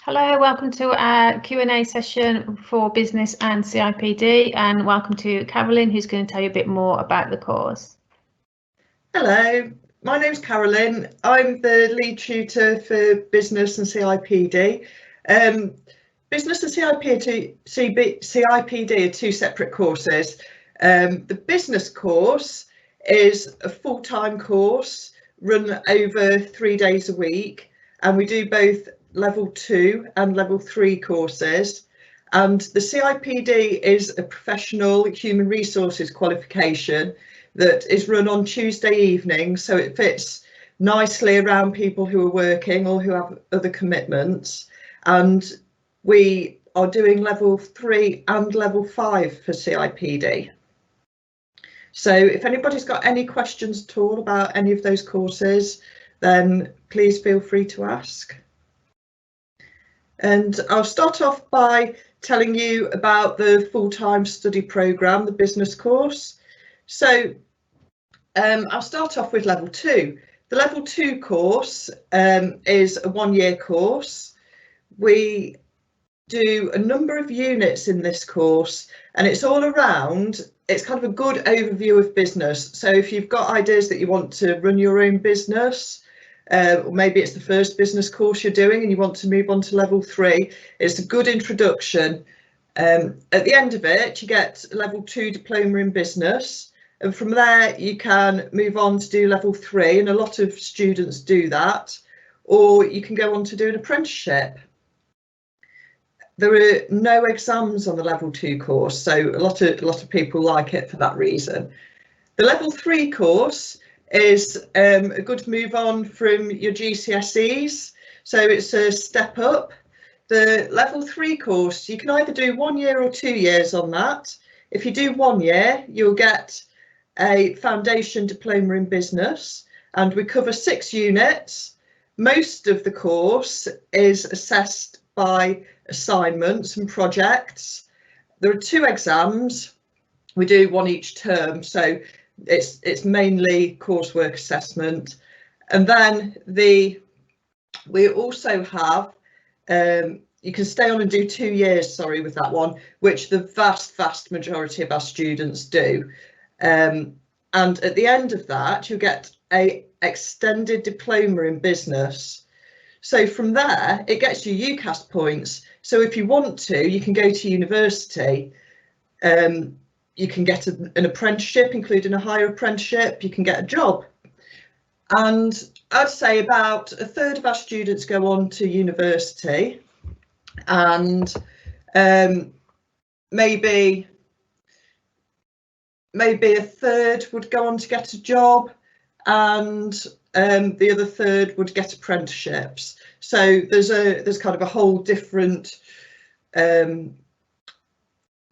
Hello, welcome to our Q&A session for business and CIPD, and welcome to Carolyn, who's going to tell you a bit more about the course. Hello, my name's Carolyn. I'm the lead tutor for business and CIPD. Business and CIPD are two separate courses. The business course is a full-time course run over 3 days a week, and we do both level 2 and level 3 courses. And the CIPD is a professional human resources qualification that is run on Tuesday evening, so it fits nicely around people who are working or who have other commitments. And we are doing level 3 and level 5 for CIPD. So if anybody's got any questions at all about any of those courses, then please feel free to ask. And I'll start off by telling you about the full-time study programme, the business course. So I'll start off with level 2. The level 2 course is a 1-year course. We do a number of units in this course, and it's all around, it's kind of a good overview of business. So if you've got ideas that you want to run your own business, or maybe it's the first business course you're doing and you want to move on to level 3, it's a good introduction. At the end of it, you get a level 2 diploma in business, and from there you can move on to do level 3, and a lot of students do that, or you can go on to do an apprenticeship. There are no exams on the level 2 course, so a lot of people like it for that reason. The level 3 course is a good move on from your GCSEs, so it's a step up. The level 3 course, you can either do 1 year or 2 years on that. If you do 1 year, you'll get a foundation diploma in business, and we cover 6 units. Most of the course is assessed by assignments and projects. There are 2 exams. We do 1 each term, so it's mainly coursework assessment. And then we also have you can stay on and do 2 years, with that one, which the vast majority of our students do. And at the end of that, you get a extended diploma in business. So from there, it gets you UCAS points. So if you want to, you can go to university. You can get an apprenticeship, including a higher apprenticeship. You can get a job. And I'd say about 1/3 of our students go on to university, and maybe 1/3 would go on to get a job, and the other 1/3 would get apprenticeships. So there's kind of a whole different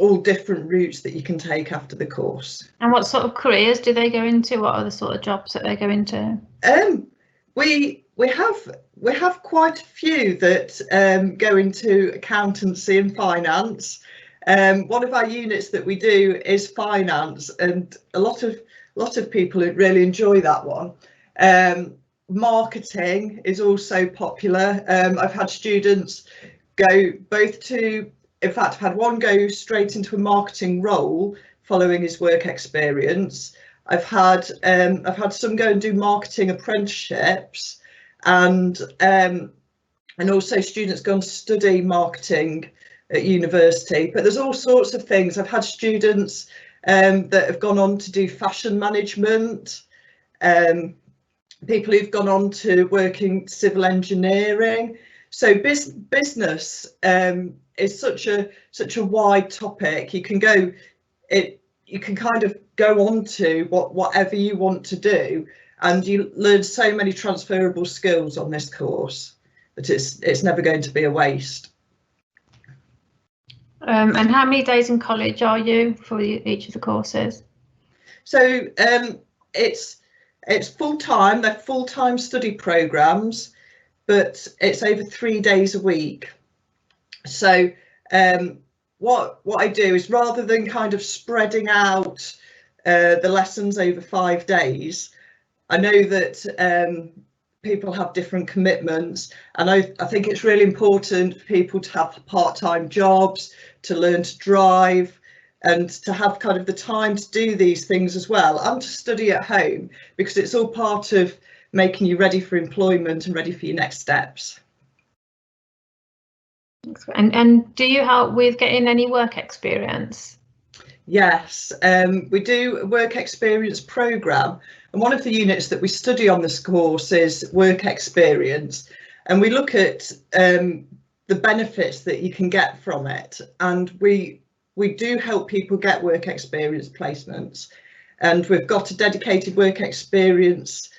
all different routes that you can take after the course. And what sort of careers do they go into? What are the sort of jobs that they go into? We have quite a few that go into accountancy and finance. One of our units that we do is finance, and a lot of people really enjoy that one. Marketing is also popular. I've had students go both to, in fact, I've had one go straight into a marketing role following his work experience. I've had some go and do marketing apprenticeships, and also students go and study marketing at university. But there's all sorts of things. I've had students that have gone on to do fashion management, people who've gone on to work in civil engineering. So business is such a wide topic. You can kind of go on to whatever you want to do, and you learn so many transferable skills on this course that it's never going to be a waste. And how many days in college are you for each of the courses? So it's full-time. They're full-time study programmes, but it's over 3 days a week. So what I do is, rather than kind of spreading out the lessons over 5 days, I know that people have different commitments, and I think it's really important for people to have part-time jobs, to learn to drive, and to have kind of the time to do these things as well, and to study at home, because it's all part of making you ready for employment and ready for your next steps. And do you help with getting any work experience? Yes, we do a work experience programme, and one of the units that we study on this course is work experience, and we look at the benefits that you can get from it, and we do help people get work experience placements, and we've got a dedicated work experience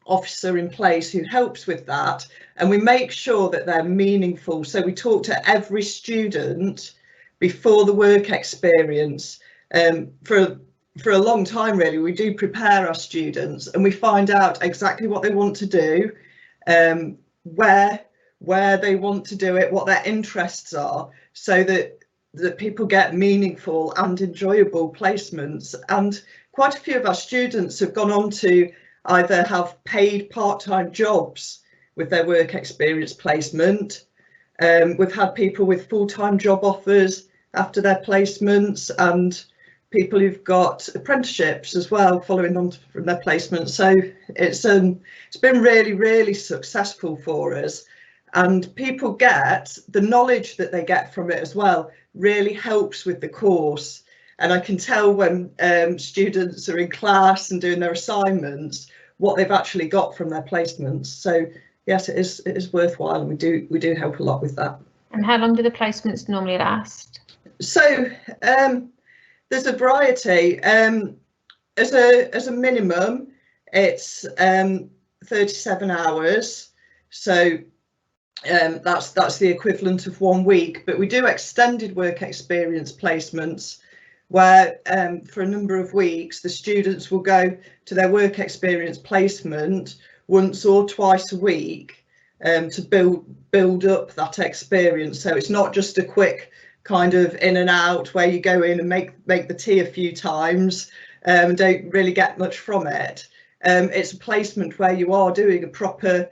officer in place who helps with that, and we make sure that they're meaningful. So we talk to every student before the work experience. For a long time, really, we do prepare our students, and we find out exactly what they want to do, where they want to do it, what their interests are, so that people get meaningful and enjoyable placements. And quite a few of our students have gone on to either have paid part-time jobs with their work experience placement. We've had people with full-time job offers after their placements, and people who've got apprenticeships as well following on from their placements. So it's been really, really successful for us, and people get the knowledge that they get from it as well really helps with the course. And I can tell when students are in class and doing their assignments what they've actually got from their placements. So yes, it is worthwhile, and we do help a lot with that. And how long do the placements normally last? So there's a variety. As a minimum, it's 37 hours. So that's the equivalent of 1 week. But we do extended work experience placements, where for a number of weeks the students will go to their work experience placement once or twice a week to build up that experience. So it's not just a quick kind of in and out where you go in and make the tea a few times and don't really get much from it. It's a placement where you are doing a proper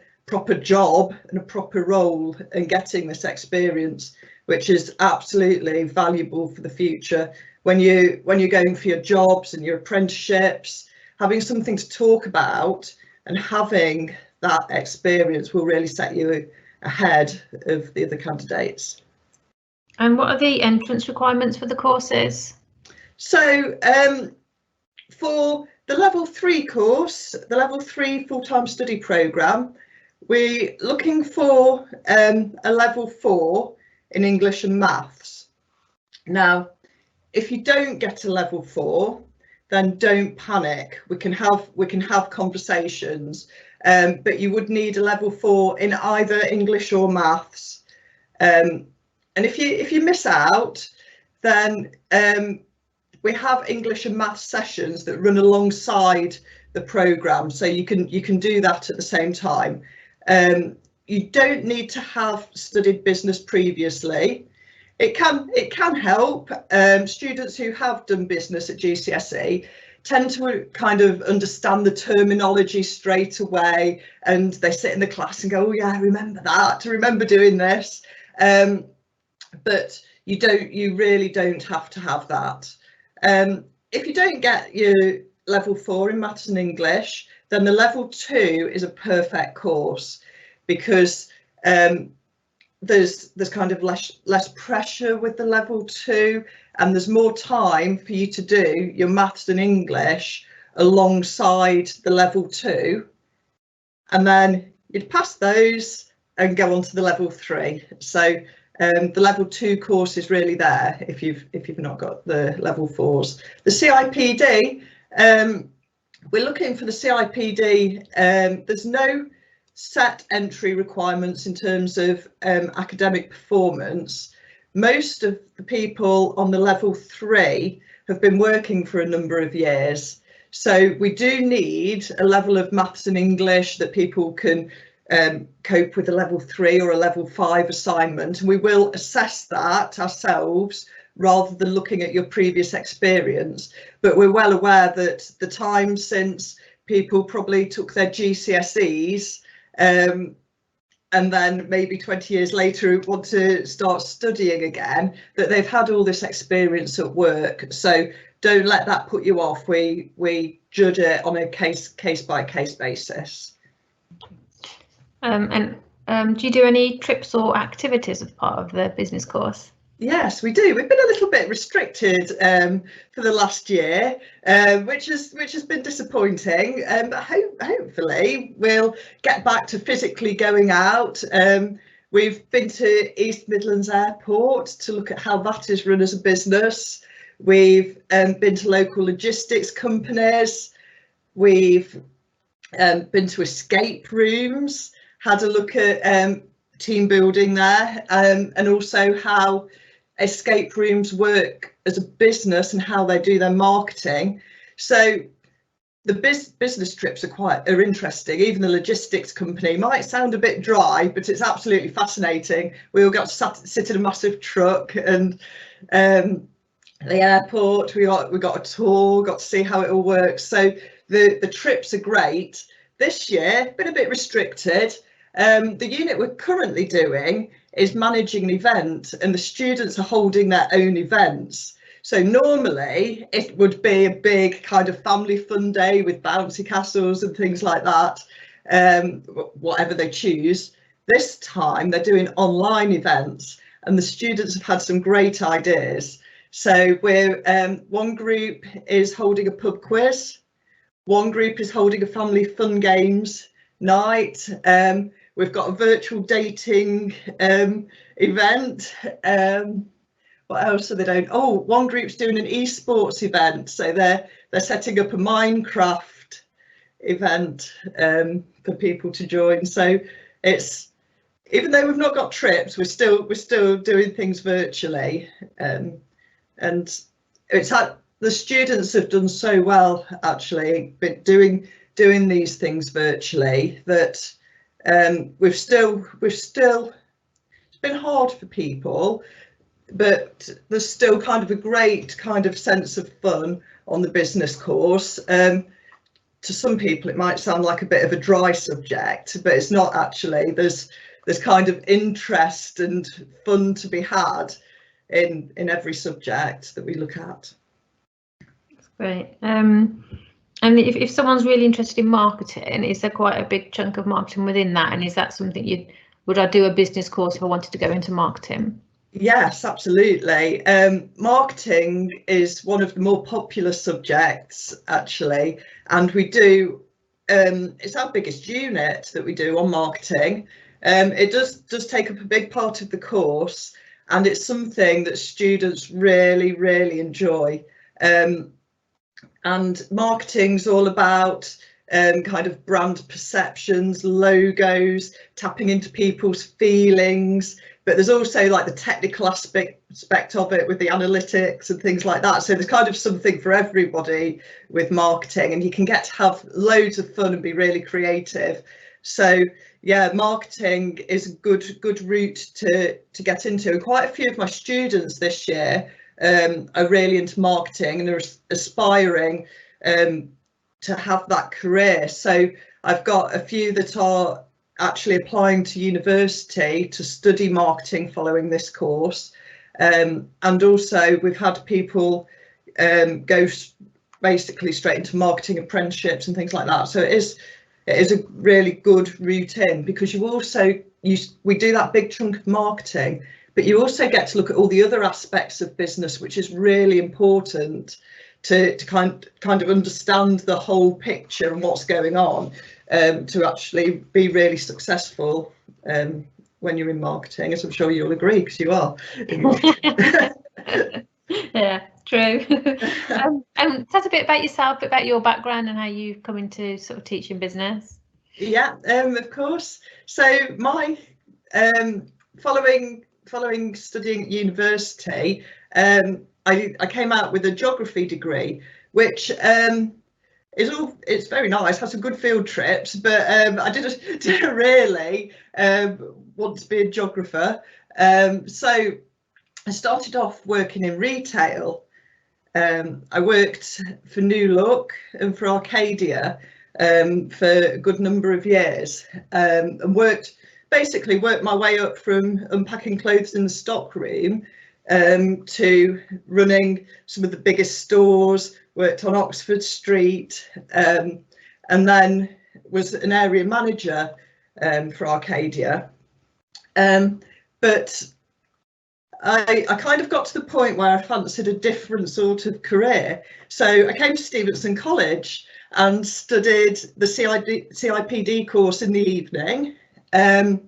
job and a proper role and getting this experience, which is absolutely valuable for the future. When you're going for your jobs and your apprenticeships, having something to talk about and having that experience will really set you ahead of the other candidates. And what are the entrance requirements for the courses? So for the level 3 course, the level 3 full-time study programme, we're looking for a level 4 in English and maths. Now, if you don't get a level 4, then don't panic. We can have conversations, but you would need a level 4 in either English or maths. And if you miss out, then we have English and maths sessions that run alongside the programme, so you can do that at the same time. You don't need to have studied business previously. It can help. Students who have done business at GCSE tend to kind of understand the terminology straight away, and they sit in the class and go, oh yeah, I remember that, I remember doing this. But you really don't have to have that. If you don't get your level 4 in maths and English, then the level 2 is a perfect course, because there's kind of less pressure with the level 2, and there's more time for you to do your maths and English alongside the level 2, and then you'd pass those and go on to the level 3. So the level 2 course is really there if you've not got the level 4s. The CIPD, we're looking for the CIPD. There's no set entry requirements in terms of academic performance. Most of the people on the level 3 have been working for a number of years, so we do need a level of maths and English that people can cope with a level 3 or a level 5 assignment, and we will assess that ourselves rather than looking at your previous experience. But we're well aware that the time since people probably took their GCSEs and then maybe 20 years later want to start studying again, that they've had all this experience at work. So don't let that put you off. We judge it on a case by case basis. Do you do any trips or activities as part of the business course? Yes, we do. We've been a little bit restricted for the last year, which has been disappointing. But hopefully we'll get back to physically going out. We've been to East Midlands Airport to look at how that is run as a business. We've been to local logistics companies. We've been to escape rooms, had a look at team building there, and also how escape rooms work as a business and how they do their marketing. So the business trips are interesting. Even the logistics company might sound a bit dry, but it's absolutely fascinating. We all got to sit in a massive truck, and the airport, we got a tour, got to see how it all works. So the trips are great. This year, been a bit restricted. The unit we're currently doing is managing an event, and the students are holding their own events. So normally it would be a big kind of family fun day with bouncy castles and things like that, whatever they choose. This time they're doing online events, and the students have had some great ideas. So we're one group is holding a pub quiz, one group is holding a family fun games night. We've got a virtual dating event. What else are they doing? Oh, one group's doing an esports event. So they're setting up a Minecraft event for people to join. So it's, even though we've not got trips, we're still doing things virtually. And it's like the students have done so well actually, but doing these things virtually, that we've still it's been hard for people, but there's still kind of a great kind of sense of fun on the business course. To some people it might sound like a bit of a dry subject, but it's not actually. There's kind of interest and fun to be had in every subject that we look at. That's great. And if someone's really interested in marketing, is there quite a big chunk of marketing within that? And is that something would I do a business course if I wanted to go into marketing? Yes, absolutely. Marketing is one of the more popular subjects actually, and we do, it's our biggest unit that we do on marketing. It does take up a big part of the course, and it's something that students really enjoy. And marketing's all about kind of brand perceptions, logos, tapping into people's feelings, but there's also like the technical aspect of it with the analytics and things like that. So there's kind of something for everybody with marketing, and you can get to have loads of fun and be really creative. So yeah, marketing is a good route to get into. And quite a few of my students this year are really into marketing and are aspiring to have that career. So I've got a few that are actually applying to university to study marketing following this course, and also we've had people go basically straight into marketing apprenticeships and things like that. So it is a really good route in, because we do that big chunk of marketing, but you also get to look at all the other aspects of business, which is really important to kind of understand the whole picture and what's going on, to actually be really successful when you're in marketing, as I'm sure you'll agree, because you are. Yeah, true. Tell us a bit about yourself, a bit about your background and how you've come into sort of teaching business. Yeah, of course. So my following studying at university, I came out with a geography degree, which it's very nice, has some good field trips, but I didn't really want to be a geographer. So I started off working in retail. I worked for New Look and for Arcadia, for a good number of years, and basically worked my way up from unpacking clothes in the stock room to running some of the biggest stores, worked on Oxford Street, and then was an area manager for Arcadia. But I kind of got to the point where I fancied a different sort of career. So I came to Stevenson College and studied the CIPD course in the evening. And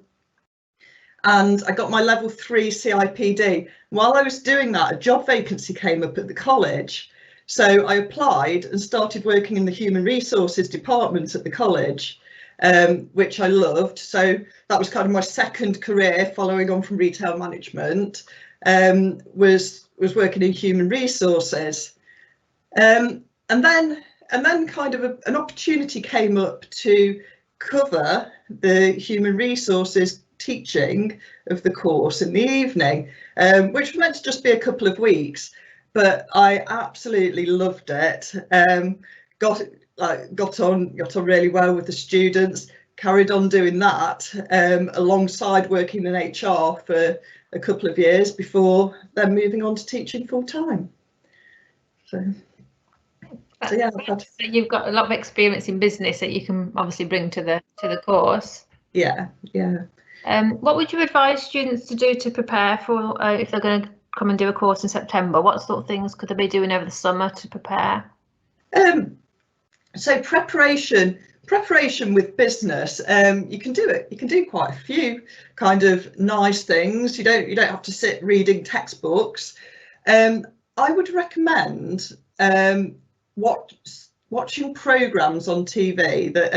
I got my level 3 CIPD. While I was doing that, a job vacancy came up at the college. So I applied and started working in the human resources department at the college, which I loved. So that was kind of my second career, following on from retail management, was working in human resources. And then kind of an opportunity came up to cover the human resources teaching of the course in the evening, which was meant to just be a couple of weeks, but I absolutely loved it. Got on really well with the students, carried on doing that alongside working in HR for a couple of years before then moving on to teaching full time. So yeah, you've got a lot of experience in business that you can obviously bring to the course. Yeah. What would you advise students to do to prepare for if they're going to come and do a course in September? What sort of things could they be doing over the summer to prepare? So preparation with business, you can do quite a few kind of nice things. You don't have to sit reading textbooks. I would recommend watching programs on TV that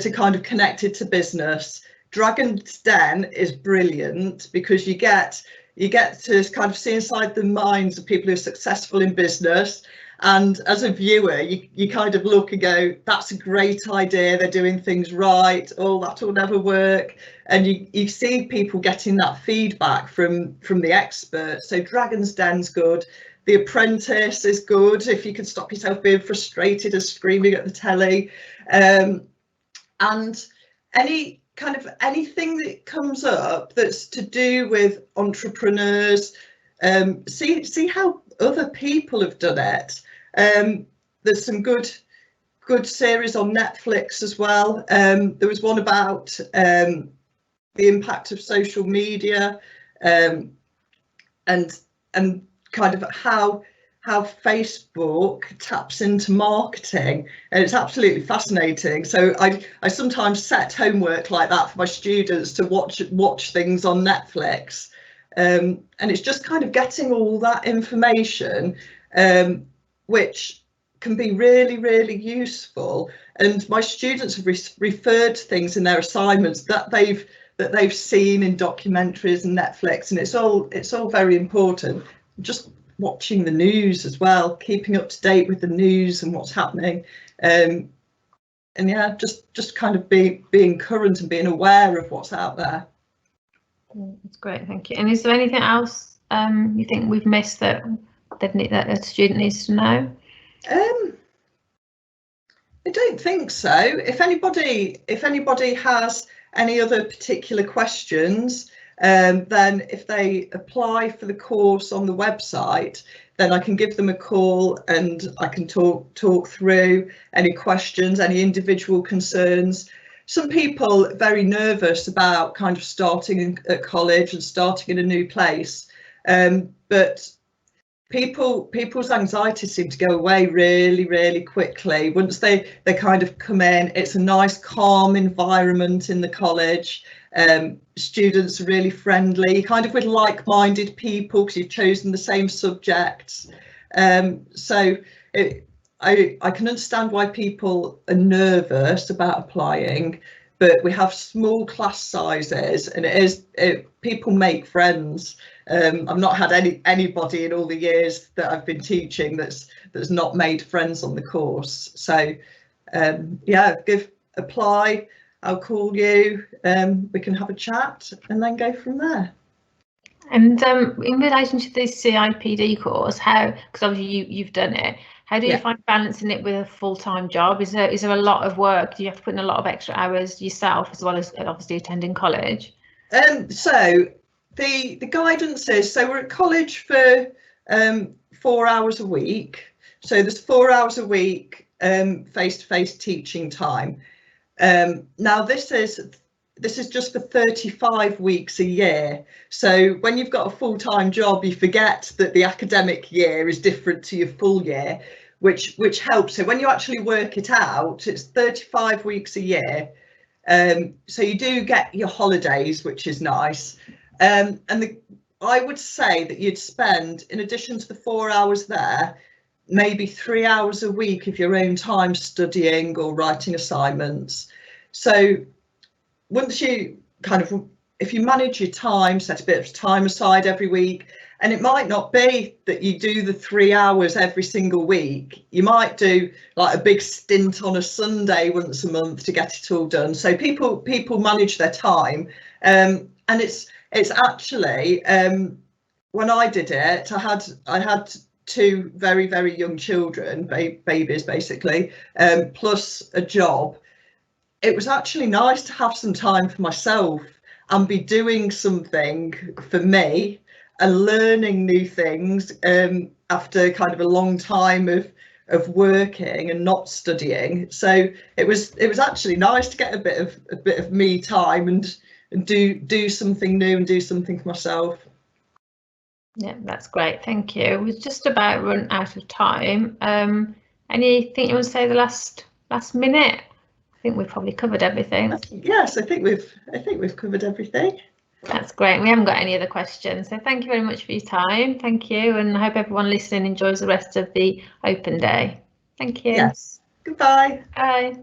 are kind of connected to business. Dragon's Den is brilliant because you get to kind of see inside the minds of people who are successful in business, and as a viewer you kind of look and go, that's a great idea, they're doing things right, oh that'll never work, and you see people getting that feedback from the experts. So Dragon's Den's good. The Apprentice is good if you can stop yourself being frustrated and screaming at the telly, and anything that comes up that's to do with entrepreneurs, see how other people have done it. There's some good series on Netflix as well. There was one about the impact of social media, and kind of how Facebook taps into marketing, and it's absolutely fascinating. So I sometimes set homework like that for my students to watch things on Netflix, and it's just kind of getting all that information, which can be really, really useful. And my students have referred to things in their assignments that they've seen in documentaries and Netflix, and it's all very important. Just watching the news as well, keeping up to date with the news and what's happening, and yeah, just kind of being current and being aware of what's out there. That's great, thank you. And is there anything else you think we've missed that that a student needs to know? I don't think so. If anybody has any other particular questions, then if they apply for the course on the website, then I can give them a call and I can talk through any questions, any individual concerns. Some people are very nervous about kind of starting at college and starting in a new place, but people's anxiety seems to go away really, really quickly once they kind of come in. It's a nice calm environment in the college. Students are really friendly, kind of with like-minded people because you've chosen the same subjects. So I can understand why people are nervous about applying, but we have small class sizes, and people make friends. I've not had anybody in all the years that I've been teaching that's not made friends on the course. So yeah, apply. I'll call you, we can have a chat and then go from there. And in relation to this CIPD course, because obviously you've done it, How do you find balancing it with a full-time job? Is there a lot of work? Do you have to put in a lot of extra hours yourself, as well as obviously attending college? So the guidance is, so we're at college for 4 hours a week. So there's 4 hours a week face-to-face teaching time. Now this is just for 35 weeks a year. So when you've got a full-time job, you forget that the academic year is different to your full year, which helps. So when you actually work it out, it's 35 weeks a year. So you do get your holidays, which is nice. I would say that you'd spend, in addition to the 4 hours there, maybe 3 hours a week of your own time studying or writing assignments. So once you if you manage your time, set a bit of time aside every week, and it might not be that you do the 3 hours every single week. You might do like a big stint on a Sunday once a month to get it all done. So people manage their time, and it's actually, when I did it, I had 2 very, very young children, babies basically, plus a job. It was actually nice to have some time for myself and be doing something for me and learning new things after kind of a long time of working and not studying. So it was actually nice to get a bit of me time and do something new and do something for myself. Yeah, that's great. Thank you. We've just about run out of time. Anything you want to say the last minute? I think we've probably covered everything. Yes, I think we've covered everything. That's great. We haven't got any other questions. So thank you very much for your time. Thank you. And I hope everyone listening enjoys the rest of the open day. Thank you. Yes. Goodbye. Bye.